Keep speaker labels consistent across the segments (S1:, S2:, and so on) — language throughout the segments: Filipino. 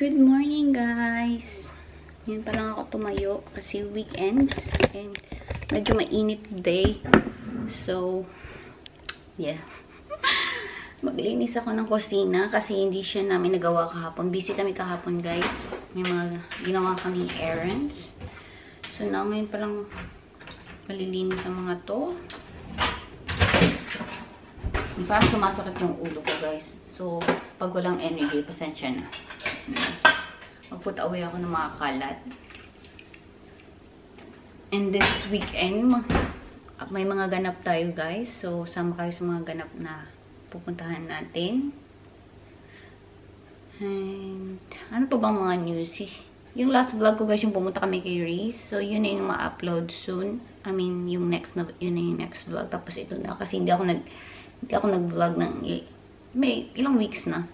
S1: Good morning, guys. Yan pa lang ako tumayo kasi weekends and medyo mainit today. So, yeah. Maglinis ako ng kusina kasi hindi siya namin nagawa kahapon. Busy kami kahapon, guys. May mga ginawa kami errands. So, now ngayon pa lang malilinis ang mga to. Parang sumasakit yung ulo ko, guys. So, pag walang energy, pasensya na. Mag-put away ako ng mga kalat. And this weekend, may mga ganap tayo, guys. So, sama kayo sa mga ganap na pupuntahan natin. And, ano pa bang mga news? Yung last vlog ko, guys, yung pumunta kami kay Reese. So, yun na yung ma-upload soon. I mean, yung next na, yun na yung next vlog. Tapos ito na, kasi hindi ako nag-vlog ng may ilang weeks na.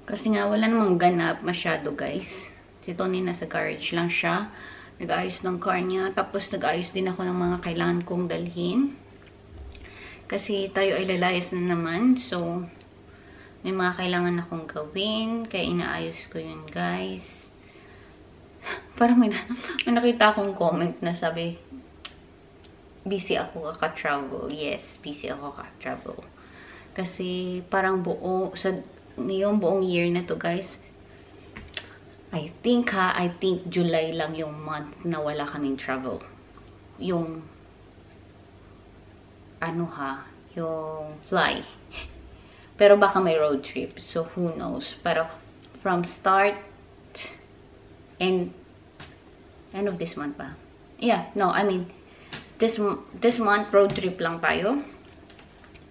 S1: Kasi nga, wala namang ganap masyado, guys. Si Tony nasa garage lang siya. Nag-ayos ng car niya. Tapos, nag-ayos din ako ng mga kailangan kong dalhin. Kasi tayo ay lalayas na naman. So, may mga kailangan akong gawin. Kaya inaayos ko yun, guys. Parang may nakita akong comment na sabi, busy ako kaka-travel. Yes, busy ako kaka-travel. Kasi parang yung buong year na to, guys, I think July lang yung month na wala kaming travel. Yung yung fly. Pero baka may road trip. So, who knows? Pero from start and end of this month pa. Yeah, no, I mean, this month road trip lang tayo.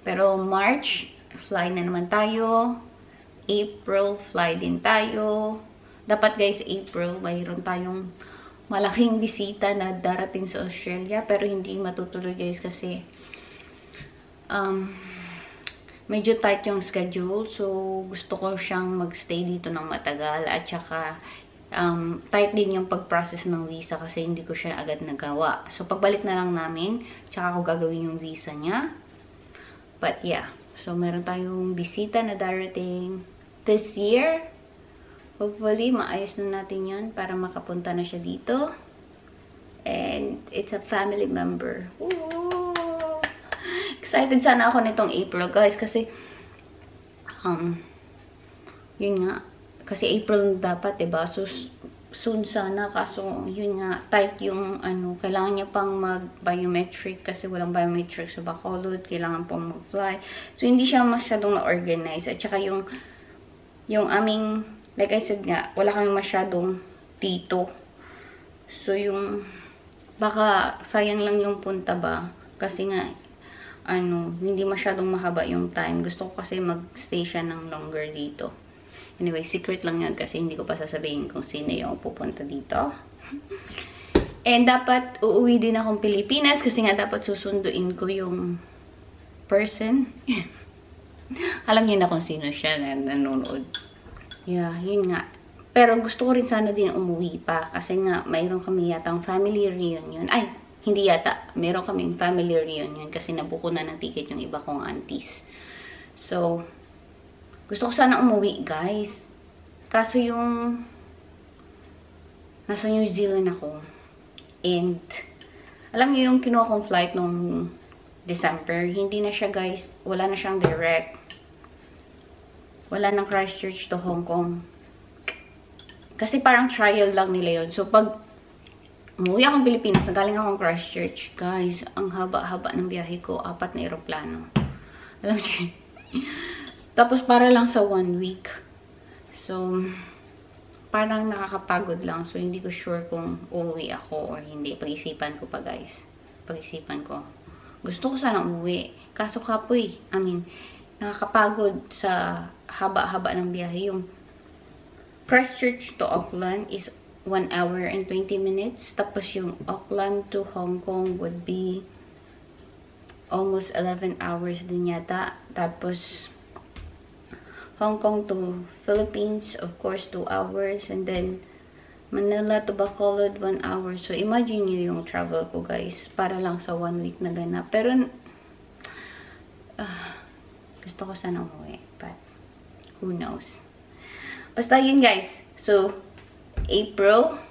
S1: Pero March, fly na naman tayo. April, fly din tayo. Dapat, guys, April, mayroon tayong malaking bisita na darating sa Australia. Pero hindi matutuloy, guys, kasi medyo tight yung schedule. So, gusto ko siyang magstay dito ng matagal. At saka, tight din yung pag-process ng visa kasi hindi ko siya agad nagawa. So, pagbalik na lang namin, tsaka ko gagawin yung visa niya. But, yeah. So, meron tayong bisita na darating this year. Hopefully, maayos na natin yun para makapunta na siya dito. And, it's a family member. Ooh! Excited sana ako nitong April, guys, kasi yun nga, kasi April dapat, diba? So, soon sana, kaso yun nga, tight yung kailangan niya pang mag-biometric kasi walang biometric sa Bacolod, kailangan pang mag-fly. So, hindi siya masyadong na-organize. At saka yung aming, like I said nga, wala kami masyadong tito. So, baka sayang lang yung punta ba? Kasi nga, hindi masyadong mahaba yung time. Gusto ko kasi mag-stay siya ng longer dito. Anyway, secret lang yun kasi hindi ko pa sasabihin kung sino yung pupunta dito. And dapat uuwi din akong Pilipinas kasi nga dapat susunduin ko yung person. Alam niyo na kung sino siya na nanonood. Yeah, yun nga. Pero gusto ko rin sana din umuwi pa kasi nga mayroon kami yatang family reunion. Ay, hindi yata. Mayroon kaming family reunion kasi nabuko na ng ticket yung iba kong aunties. So, gusto ko sana umuwi, guys. Kaso nasa New Zealand ako. And, alam niyo yung kinuha kong flight nung December, hindi na siya, guys, wala na siyang direct. Wala nang Christchurch to Hong Kong. Kasi parang trial lang nila yun. So, pag umuwi akong Pilipinas, nagaling akong Christchurch, guys, ang haba-haba ng biyahe ko, 4 na eroplano. Alam niyo, tapos para lang sa 1 week. So, parang nakakapagod lang. So, hindi ko sure kung uuwi ako or hindi. Pag-isipan ko pa, guys. Pag-isipan ko. Gusto ko sana uuwi. Kaso kapoy, nakakapagod sa haba-haba ng biyahe. Yung Christchurch to Auckland is 1 hour and 20 minutes. Tapos yung Auckland to Hong Kong would be almost 11 hours din yata. Tapos, Hong Kong to Philippines, of course, 2 hours. And then, Manila to Bacolod, 1 hour. So, imagine nyo yung travel ko, guys. Para lang sa 1 week na ganap. Pero, gusto ko sana umuwi. But, who knows? Basta yun guys. So, April,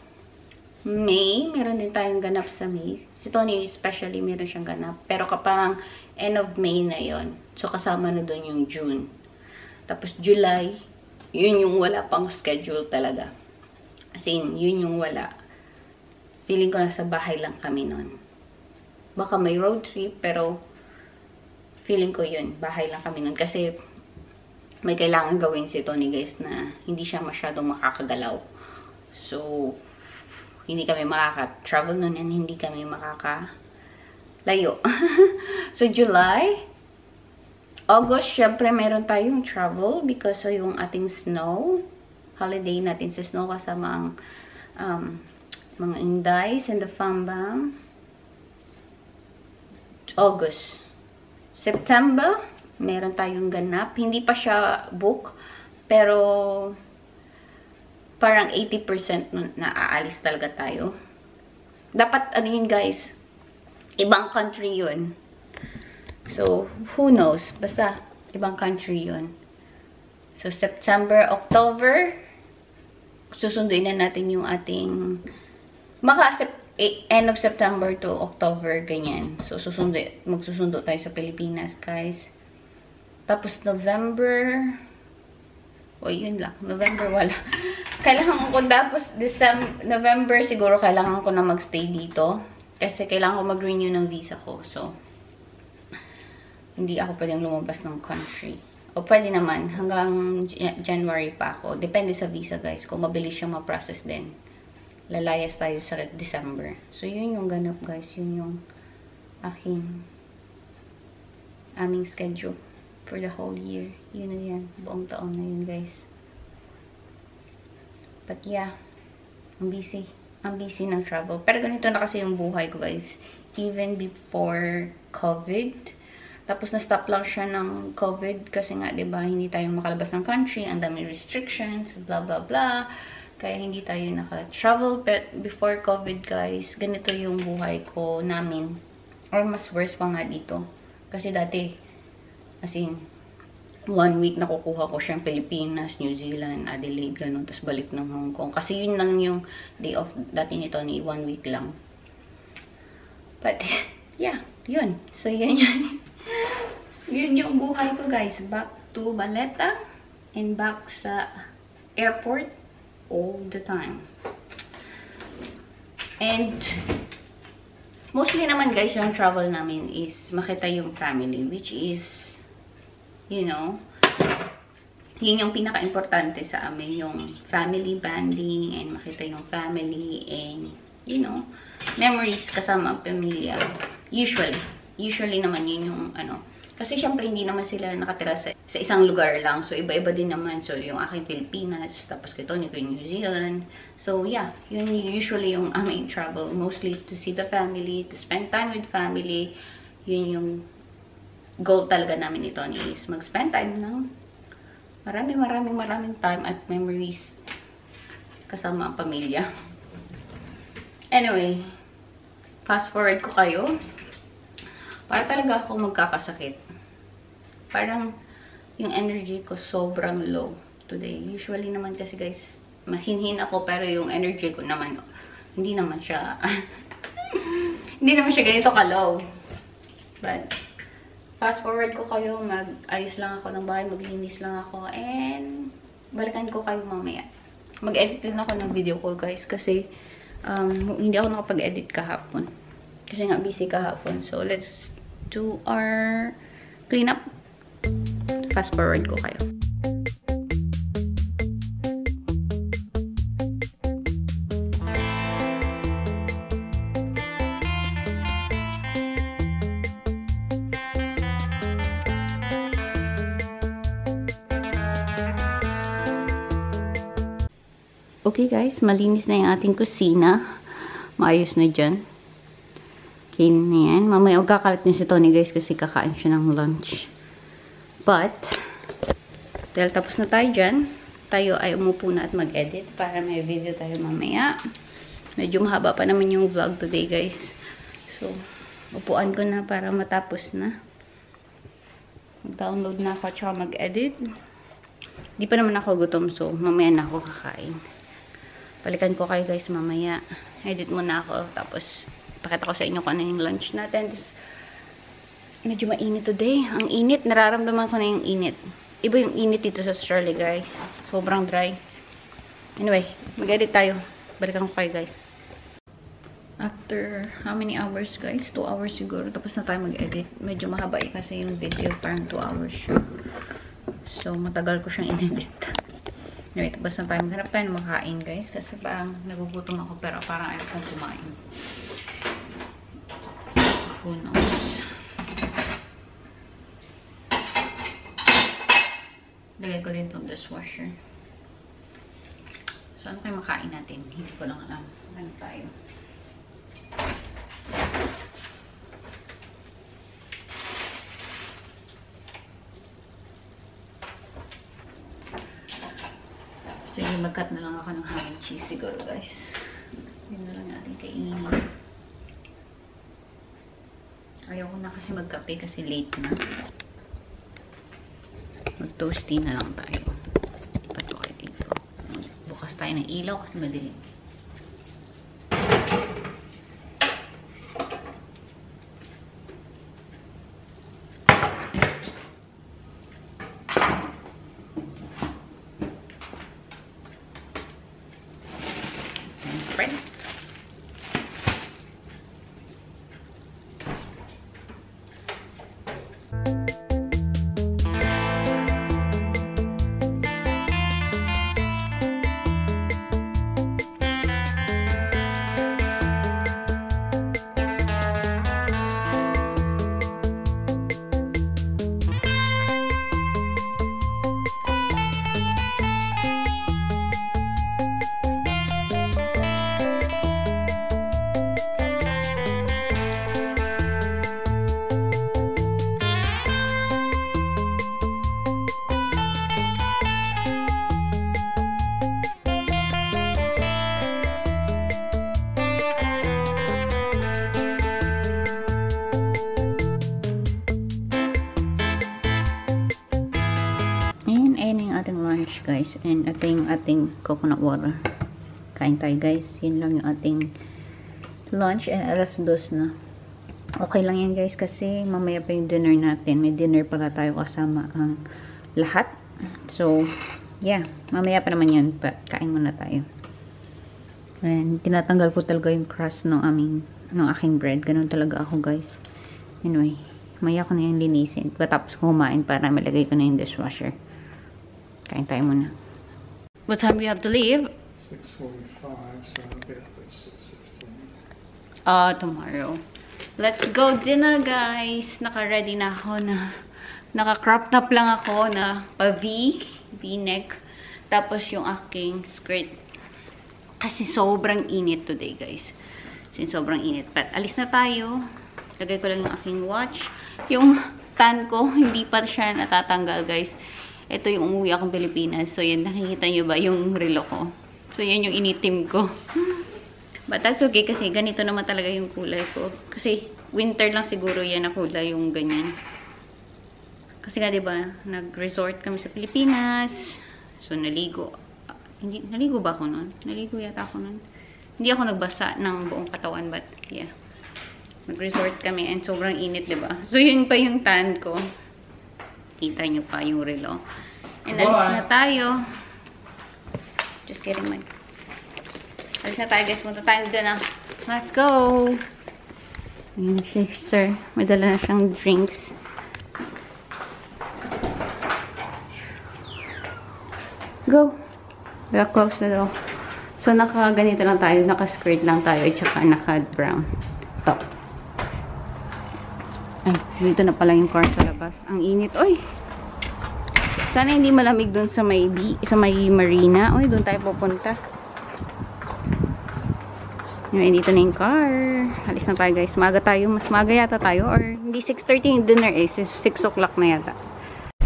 S1: May, meron din tayong ganap sa May. Si Tony especially, meron siyang ganap. Pero kapag end of May na yon. So, kasama na doon yung June. Tapos, July, yun yung wala pang schedule talaga. As in, yun yung wala. Feeling ko nasa bahay lang kami nun. Baka may road trip, pero feeling ko yun, bahay lang kami nun. Kasi, may kailangan gawin si Tony guys na hindi siya masyadong makakagalaw. So, hindi kami makaka-travel nun and hindi kami makaka-layo. So, July, August, syempre meron tayong travel because so yung ating snow, holiday natin sa snow kasama ang mga Indies and the Fambam. August. September, meron tayong ganap. Hindi pa siya book, pero parang 80% na aalis talaga tayo. Dapat, ano yun guys, ibang country yun. So, who knows? Basta, ibang country yun. So, September, October, susunduin na natin yung ating, end of September to October, ganyan. So, magsusundo tayo sa Pilipinas, guys. Tapos, November, yun lang. November, wala. Kailangan ko, tapos November, siguro kailangan ko na magstay dito. Kasi kailangan ko mag-renew ng visa ko. So, hindi ako pwedeng lumabas ng country. O pwede naman, hanggang January pa ako. Depende sa visa, guys. Kung mabilis siyang ma-process din. Lalayas tayo sa December. So, yun yung ganap, guys. Yun yung aming schedule for the whole year. Yun na yan. Buong taon na yun, guys. But yeah, ang busy. Ang busy ng travel. Pero ganito na kasi yung buhay ko, guys. Even before COVID. Tapos na-stop lang siya ng COVID kasi nga, diba, hindi tayo makalabas ng country. Ang dami restrictions, blah, blah, blah. Kaya hindi tayo naka-travel. But before COVID, guys, ganito yung buhay ko namin. Or mas worse pa nga dito. Kasi dati, as in, 1 week nakukuha ko siyang Pilipinas, New Zealand, Adelaide, ganun. Tapos balik ng Hong Kong. Kasi yun lang yung day off dati nito ni 1 week lang. But, yeah, yun. So, yun yun. Yun yung buhay ko, guys. Back to Baleta and back sa airport all the time. And, mostly naman, guys, yung travel namin is makita yung family, which is, you know, yun yung pinaka-importante sa amin, yung family bonding and makita yung family and, you know, memories kasama ang pamilya. Usually naman yun yung, kasi syempre hindi naman sila nakatira sa isang lugar lang. So, iba-iba din naman. So, yung aking Pilipinas, tapos kito nito yung New Zealand. So, yeah, yun usually yung aming travel. Mostly to see the family, to spend time with family. Yun yung goal talaga namin ito is mag-spend time ng maraming time at memories kasama ang pamilya. Anyway, fast forward ko kayo. Para talaga ako magkakasakit. Parang yung energy ko sobrang low today. Usually naman kasi guys, mahinhin ako pero yung energy ko naman hindi naman siya hindi naman siya ganito ka-low. But fast forward ko kayo, mag-ayos lang ako ng bahay, maglinis lang ako, and balikan ko kayo mamaya. Mag-edit din ako ng video call, guys, kasi hindi ako nakapag-edit kahapon. Kasi nga busy kahapon. So, let's do our cleanup. Fast forward ko kayo. Okay guys, malinis na yung ating kusina. Maayos na dyan. Clean na yan. Mamaya magkakalat niya si Tony guys kasi kakain siya ng lunch. But, dahil tapos na tayo dyan, tayo ay umupo na at mag-edit para may video tayo mamaya. Medyo mahaba pa naman yung vlog today guys. So, upuan ko na para matapos na. Mag-download na ako at saka mag-edit. Di pa naman ako gutom, so mamaya na ako kakain. Balikan ko kayo guys mamaya. Edit muna ako, tapos pakita ko sa inyo kung ano yung lunch natin. Tapos, medyo mainit today. Ang init, nararamdaman ko na yung init. Iba yung init dito sa Australia guys. Sobrang dry. Anyway, mag-edit tayo. Balikan ko kayo guys. After how many hours guys? 2 hours siguro. Tapos na tayo mag-edit. Medyo mahaba kasi yung video. Parang 2 hours siya. So, matagal ko siyang in-edit. Anyway, tapos na tayo. Maghanap tayo ng makain guys. Kasi parang nagugutom ako. Pero parang ayaw kong kumain. Who knows? Lagay ko din itong dishwasher. So, ano kayo makain natin? Hindi ko lang alam. Ano tayo? So, mag-cut na lang ako ng ham and cheese siguro, guys. Yun na lang natin kainin. Ayaw ko na kasi magkape kasi late na. Mag-toasty na lang tayo. Pato kayo dito. Bukas tayo ng ilaw kasi madilim. Guys, and ito yung ating coconut water. Kain tayo guys. Yun lang yung ating lunch, and alas 2 na. Okay lang yan guys kasi mamaya pa yung dinner natin. May dinner pala tayo kasama ang lahat. So, yeah. Mamaya pa naman yun. Kain muna tayo. And tinatanggal ko talaga yung crust ng aking bread. Ganun talaga ako guys. Anyway, mamaya ko na yung linisin. Pagkatapos ko kumain para malagay ko na yung dishwasher. Kain tayo muna. What time do you have to leave?
S2: 6:45, so I'll get up at 6:15.
S1: Tomorrow. Let's go dinner, guys. Naka-ready na ako na. Naka-crop top lang ako na V-neck. Tapos yung aking skirt. Kasi sobrang init today, guys. Kasi sobrang init. But alis na tayo. Lagay ko lang yung aking watch. Yung tan ko, hindi pa siya natatanggal, guys. Ito yung umuwi akong Pilipinas. So, yan. Nakikita nyo ba yung relo ko? So, yan yung initim ko. But that's okay kasi ganito naman talaga yung kulay ko. Kasi winter lang siguro yan na kulay yung ganyan. Kasi nga, diba, nag-resort kami sa Pilipinas. So, naligo. Naligo ba ako nun? Naligo yata ako nun. Hindi ako nagbasa ng buong katawan. But, yeah. Nag-resort kami and sobrang init, diba? So, yun pa yung tan ko. Kita nyo pa yung relo. And alis na tayo. Just kidding, man. Alis na tayo, guys. Punta tayo dito na. Let's go! Ayan siya, sir. May dala na siyang drinks. Go! We are close na daw. So, naka-ganito lang tayo. Naka-skirt lang tayo. At saka naka-brown top. Ay, dito na pala yung car sa labas. Ang init. Oy! Sana hindi malamig dun sa may marina. Oy, dun tayo pupunta. Anyway, dito na yung car. Alis na tayo, guys. Maga tayo. Mas maga yata tayo. Or, hindi 6:30 yung dinner eh. 6 o'clock na yata.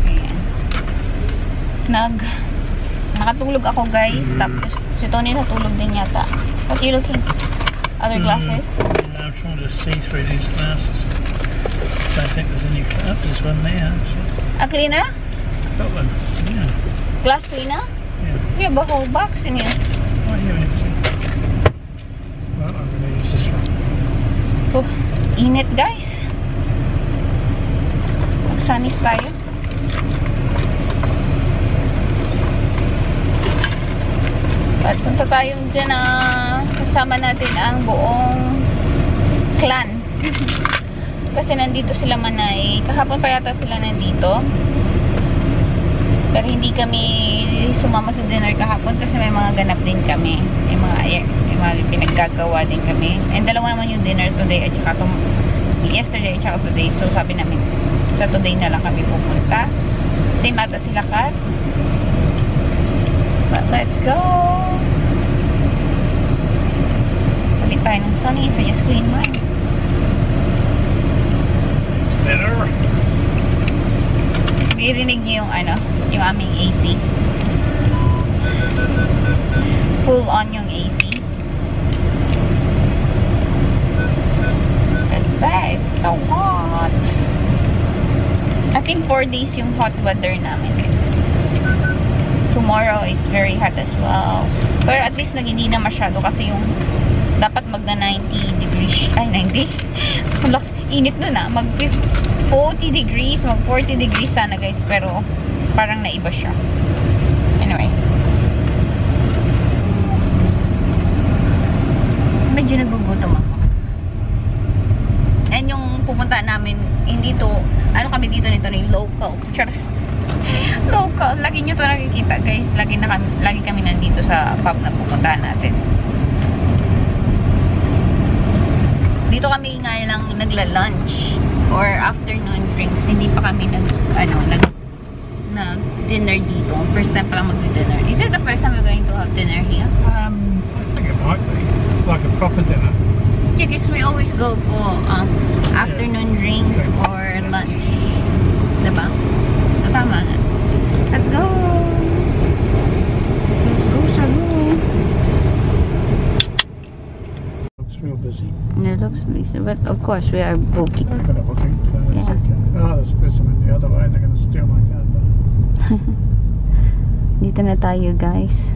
S1: Ayan. Nakatulog ako, guys. Tapos, si Tony natulog din yata. What are you looking? Other glasses?
S2: I'm trying to see through these glasses. I don't think there's any cut. There's one there, actually.
S1: A cleaner?
S2: Got one, yeah.
S1: Glass cleaner?
S2: Yeah.
S1: We have a whole box in here.
S2: Oh, here it is. Well, I'm going to use this one.
S1: Oh, init guys. Magsanis tayo. At punta tayo dyan na kasama natin ang buong clan. Kasi nandito sila Manay. Kahapon pa yata sila nandito. Pero hindi kami sumama sa dinner kahapon kasi may mga ganap din kami. May mga pinaggagawa din kami. And dalawa naman yung dinner today at saka yesterday at saka today. So sabi namin sa today na lang kami pupunta. Same ata sila Kat. But let's go! Palit tayo ng Sunny so just clean mine.
S2: It's better.
S1: Maririnig niyo yung yung aming AC. Full on yung AC. Kasi it's so hot. I think 4 days yung hot weather namin. Tomorrow is very hot as well. Pero at least hindi na masyado kasi yung dapat magna 90 degrees. Ay, 90? Init dun mag 40 degrees, mag 40 degrees sana guys. Pero parang naiba siya. Anyway. Medyo nagugutom ako. And yung pumunta namin, hindi to, kami dito nito ni local. Charos. Local. Lagi nyo to nakikita guys. Lagi kami nandito sa pub na pupuntahan natin. Dito kami nga lang nagla-lunch or afternoon drinks. Hindi pa kami nag-dinner dito. First time pa lang mag-dinner. Is it the first time we're going to have dinner here?
S2: I think it might be. Like a proper dinner.
S1: Yeah, because we always go for afternoon drinks or lunch. Diba? So, tama nga. Let's go! Let's go, Sago!
S2: Looks real busy.
S1: It looks busy, but of course we are booking.
S2: I've got a booking, so that's
S1: Yeah.
S2: okay. Oh, there's a person in the other way. They're going to steal my car.
S1: Dito na tayo, guys.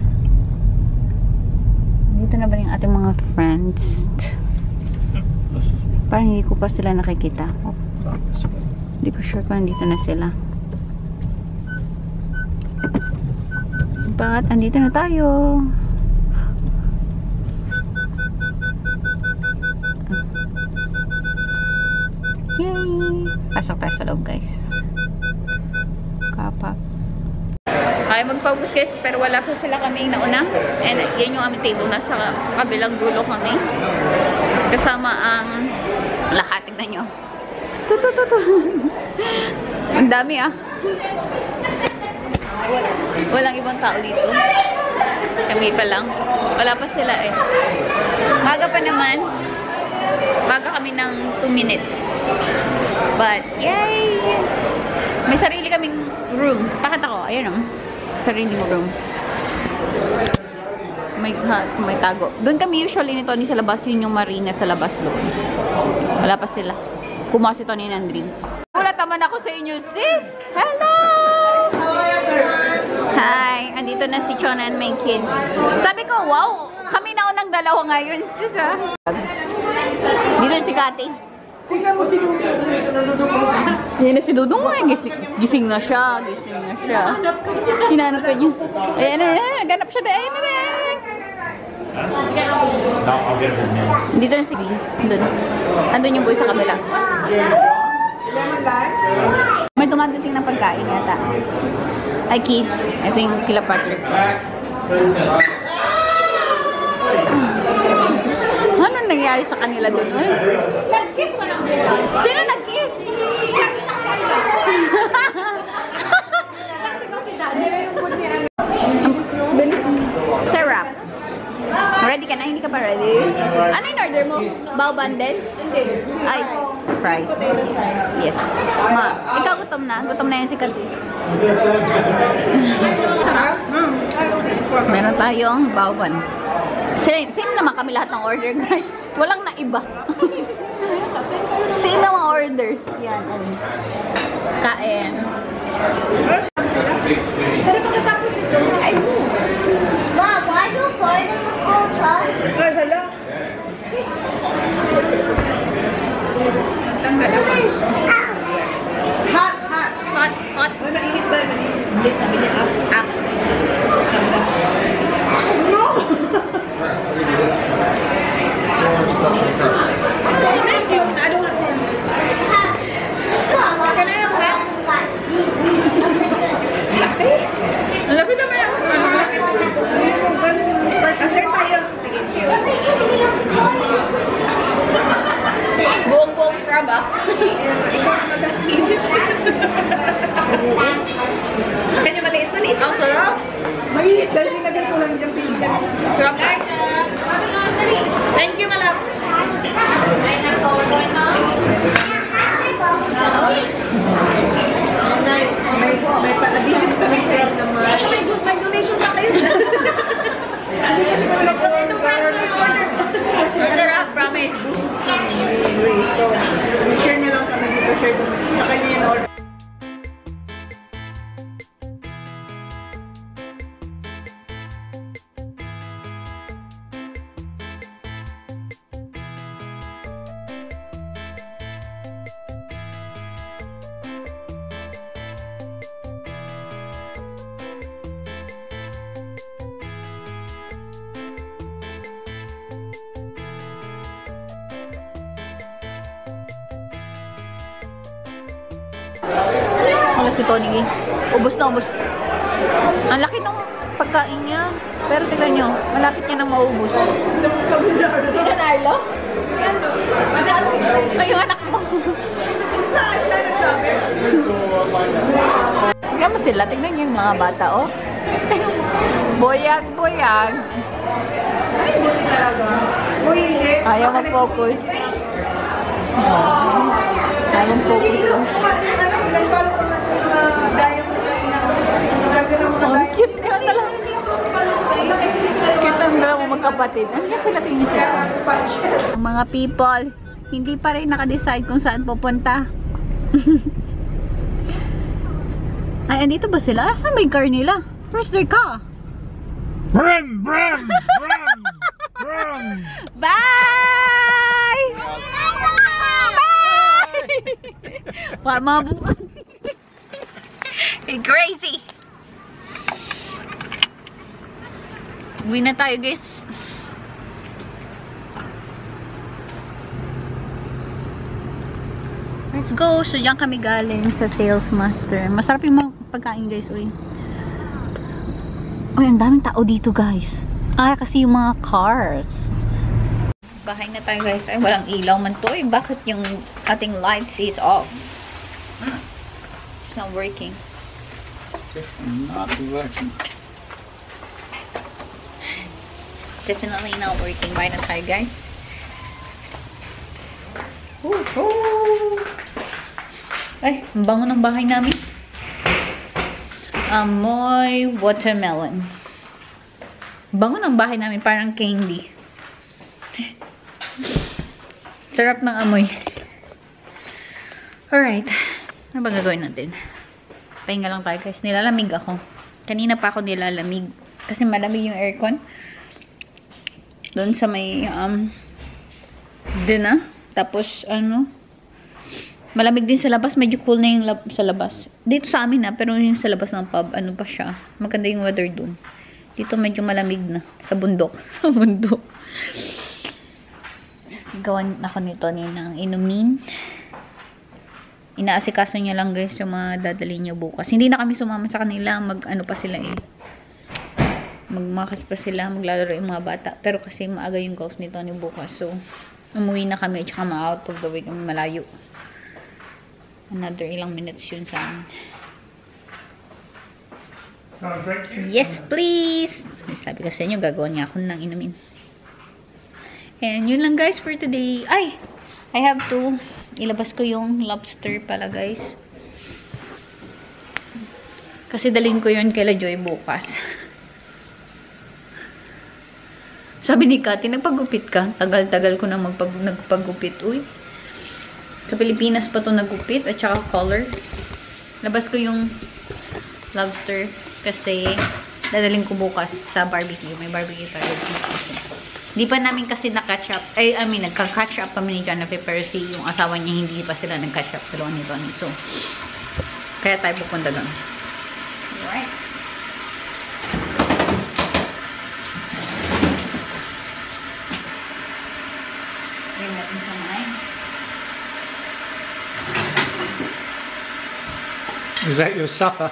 S1: Dito na ba yung ating mga friends? Parang hindi ko pa sila nakikita. Oh.
S2: Like this one.
S1: Hindi ko sure kung dito na sila. But, andito na tayo. Yay! Pasok tayo sa loob, guys. Kapak. Ay, mag-focus guys, pero wala po sila kaming nauna. And yan yung aming table. Nasa kabilang dulo kami. Kasama ang lahat. Tignan nyo. Ang dami Walang ibang tao dito. Kami pa lang. Wala pa sila eh. Maga pa naman. Maga kami ng 2 minutes. But, yay! May sarili kaming room. Pakita ko. Ayan o. Sariling room. May tago. Doon kami usually ni Tony sa labas. Yun yung marina sa labas doon. Wala pa sila. Kumuha si Tony ng drinks. Ulat naman ako sa inyo, sis! Hello! Hi! Andito na si Chona and my kids. Sabi ko, wow! Kami na unang dalawa ngayon, sis Dito si Kati.
S3: Tingnan mo si Dudong.
S1: Yan na si Dudong mo. Gising na siya. Hinanap ka niya. Ayan na. Ganap siya. Ayan na. Dito na si Lee. Andun yung boy sa kabila. May dumadating na pagkain yata. Hi kids. Ito yung kila Patrick ko. Anong nangyari sa kanila doon?
S3: Nag-kiss mo lang.
S1: Sino nag-kiss? Sarap. Ready ka na? Hindi ka pa ready? Ano yung order mo? Bao banded?
S3: Hindi.
S1: Ay, fries. Yes. Ikaw gutom na? Gutom na yan si Kati. Meron tayong bawan. Same naman kami lahat ng order, guys. Walang naiba. Same na mga orders. Yan. Kain.
S3: Pero pagkatapos nito, Thank you. I don't want one. Can I have that? Laki? Laki naman yan. Share tayo. Sige.
S1: Buong-buong crab ah.
S3: Kanya maliit.
S1: Ang sarap.
S3: Maliit dahil sinagay ko lang dyan piligan.
S1: Sarap guys. Thank you, malap.
S3: May pa-addition kami kayo naman.
S1: May donation pa kayo.
S3: Hindi kasi kami
S1: Ito pa yung order. Sarap, promise.
S3: So, share niyo lang kami dito. Share ko sa kanya yung order.
S1: Ang laki to, Nigi. Ubus na ubus. Ang laki ng pagkain niya. Pero tignan nyo, malapit niya nang maubos. Hindi na Narlo? Ay, yung anak mo. Tignan mo sila. Tignan nyo yung mga bata, oh. Boyag, boyag.
S3: Ay, buti talaga. Uy, hindi.
S1: Ayaw mag-focus. Ayaw mag-focus.
S3: Nag-follow ka na sa daya mo na inang.
S1: Ang cute nila talaga. Cute ang dalawa magkapatid. Ano na sila tingin sila? Ang mga people, hindi pa rin naka-decide kung saan pupunta. Ay, andito ba sila? Saan ba yung car nila? Where's their car?
S2: Run! Run! Run! Run!
S1: Bye! Bye! Mabuhan. Hey, crazy! Uwi na tayo, guys. Let's go! So, dyan kami galing sa Sales Master. Masarap yung mga pagkain, guys. Uy. Uy, ang daming tao dito, guys. Ay, kasi yung mga cars. Bahay na tayo, guys. Ay, walang ilaw man to. Eh, bakit yung ating lights is off? It's not working.
S2: Not working.
S1: Definitely not working. Bahay na tayo, guys. Woohoo! Ay, ang bango ng bahay namin. Amoy watermelon. Bango ng bahay namin, parang candy. Sarap ng amoy. Alright. Ano ba gagawin natin? Pahinga lang tayo, guys. Nilalamig ako. Kanina pa ako nilalamig. Kasi malamig yung aircon. Doon sa may dinner. Tapos, malamig din sa labas. Medyo cool na yung sa labas. Dito sa amin na, pero yung sa labas ng pub, ano pa siya. Maganda yung weather dun. Dito medyo malamig na. Sa bundok. Sa bundok. Gawan ako nito ng inumin. Inaasikaso niya lang, guys, yung mga dadali niya bukas. Hindi na kami sumama sa kanila. Mag-ano pa sila eh. Magmakas pa sila. Maglalaro yung mga bata. Pero kasi maaga yung golf nito ni bukas. So, umuwi na kami. Tsaka ma-out of the way kami malayo. Another ilang minutes yun sa amin. Yes, please! Sabi ko sa inyo, gagawa niya ako ng inumin. And yun lang, guys, for today. Ay! I have to ilabas ko yung lobster pala, guys. Kasi dalhin ko yun kay Joy bukas. Sabi ni Kati, nagpagupit ka? Tagal-tagal ko na nagpagupit. Uy. Sa Pilipinas pa to nagupit at saka color. Labas ko yung lobster kasi dadalhin ko bukas sa barbecue. May barbecue tayo. Hindi pa namin kasi na-catch up. Nagka-catch up kami ni Jonathan pero si yung asawa niya hindi pa sila nag-catch up. Dalawa ni Tony. So, kaya tayo pupunta doon. Alright.
S2: Is that your supper?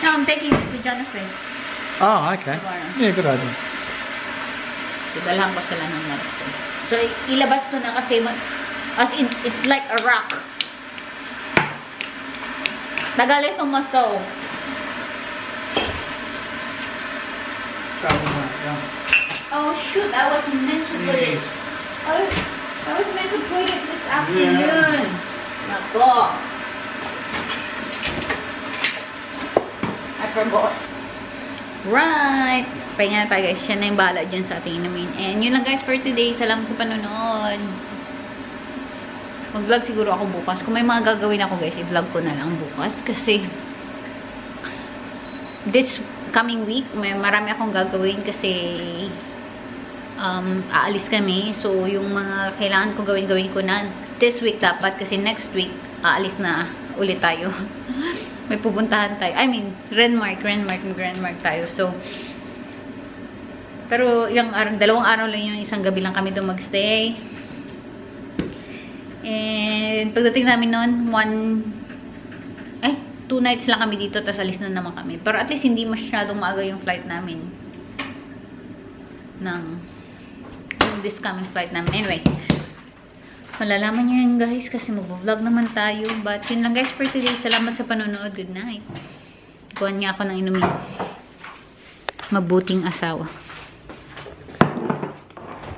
S1: No, I'm taking this to Jonathan.
S2: Oh, okay. Yeah, good idea.
S1: So, dalhan ko sila ng next day. So, ilabas ko na kasi, as in, it's like a rock. Tagal itong mato. Oh, shoot. I was meant to put it. I was meant to put it this afternoon. Nako. I forgot. Right. Pahinga na tayo guys. Siya na yung bahala dyan sa ating inumin. And yun lang guys for today. Salamat sa panonood. Mag-vlog siguro ako bukas. Kung may mga gagawin ako guys, i-vlog ko na lang bukas. Kasi this coming week, may marami akong gagawin kasi aalis kami. So, yung mga kailangan ko gawin ko na this week dapat. Kasi next week, aalis na ulit tayo. May pupuntahan tayo. I mean, Renmark tayo. So, pero yung dalawang araw lang yung isang gabi lang kami doon magstay. And pagdating namin noon, 2 nights lang kami dito, tapos alis na naman kami. Pero at least hindi masyadong maaga yung flight namin. This coming flight namin. Anyway, malalaman nyo yan guys kasi mag-vlog naman tayo. But yun lang guys for today. Salamat sa panonood. Good night. Kuhan niya ako ng inumin. Mabuting asawa.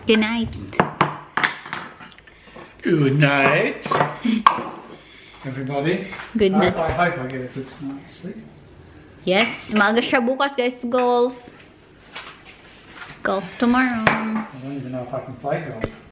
S1: Good night.
S2: Good night. Everybody.
S1: Good night.
S2: I hope I get a good night's sleep.
S1: Yes, maaga siya bukas guys. Golf tomorrow.
S2: I don't even know if I can play golf.